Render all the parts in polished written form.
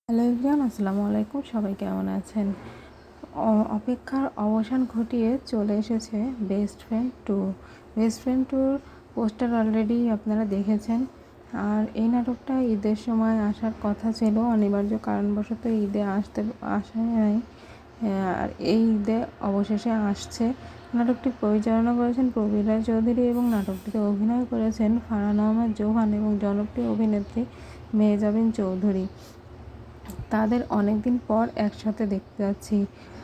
Hello everyone, আসসালামু আলাইকুম। সবাই কেমন আছেন? অপেক্ষার অবসান ঘটিয়ে চলে এসেছে best friend two. Best friend টুর পোস্টার অলরেডি আপনারা দেখেছেন। আর এই নাটকটা ঈদের সময় আসার কথা ছিল, অনিবার্য কারণবশত ঈদে আসে নাই। আর এই ঈদে অবশেষে আসছে। নাটকটি পরিচালনা করেছেন প্রবীর রায় চৌধুরী এবং নাটকটিতে অভিনয় করেছেন ফারহান আহমেদ জোহান এবং জনপ্রিয় অভিনেত্রী মেহজাবিন চৌধুরী। তাদের অনেক দিন পর একসাথে দেখতে যাচ্ছি।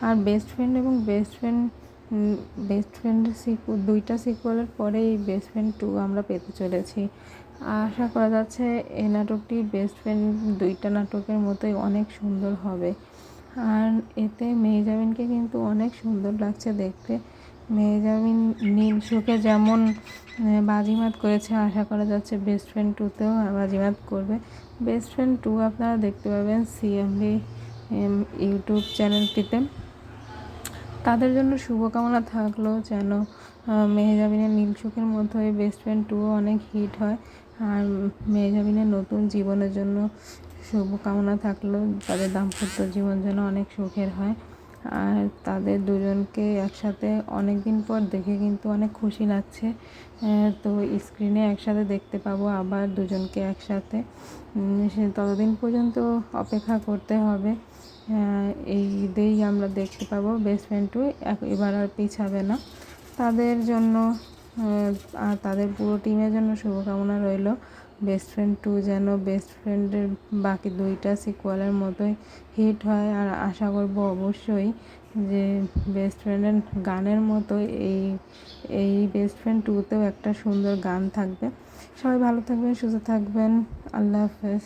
আর বেস্ট ফ্রেন্ড এবং বেস্ট ফ্রেন্ডের দুইটা সিকুয়েলের পরে এই বেস্ট ফ্রেন্ড টু আমরা পেতে চলেছি। আশা করা যাচ্ছে এই নাটকটি বেস্ট ফ্রেন্ড দুইটা নাটকের মতোই অনেক সুন্দর হবে। আর এতে মেহজাবিনকে কিন্তু অনেক সুন্দর লাগছে দেখতে। মেহজাবিন নীল সুখে যেমন বাজিমাত করেছে, আশা করা যাচ্ছে বেস্ট ফ্রেন্ড টুতেও বাজিমাত করবে। বেস্ট ফ্রেন্ড টু আপনারা দেখতে পাবেন সিএমডি ইউটিউব চ্যানেলটিতে। তাদের জন্য শুভকামনা থাকলো যেন মেহজাবিনের নীল সুখের মতোই বেস্ট ফ্রেন্ড টুও অনেক হিট হয়। আর মেহজাবিনের নতুন জীবনের জন্য শুভকামনা থাকলো, তাদের দাম্পত্য জীবন যেন অনেক সুখের হয়। আর তাদের দুজনকে একসাথে অনেক দিন পর দেখে কিন্তু অনেক খুশি লাগছে। তো স্ক্রিনে একসাথে দেখতে পাবো আবার দুজনকে একসাথে। ততদিন পর্যন্ত অপেক্ষা করতে হবে। এই ঈদেই আমরা দেখতে পাবো বেস্ট ফ্রেন্ড টু। এবার আর পিছাবে না। তাদের জন্য আর তাদের পুরো টিমের জন্য শুভকামনা রইল। বেস্ট ফ্রেন্ড টু যেন বেস্ট ফ্রেন্ডের বাকি দুইটা সিকুয়ালের মতোই হিট হয়। আর আশা করব অবশ্যই যে বেস্ট ফ্রেন্ডের গানের মতো এই বেস্ট ফ্রেন্ড টুতেও একটা সুন্দর গান থাকবে। সবাই ভালো থাকবেন, সুস্থ থাকবেন। আল্লাহ হাফেজ।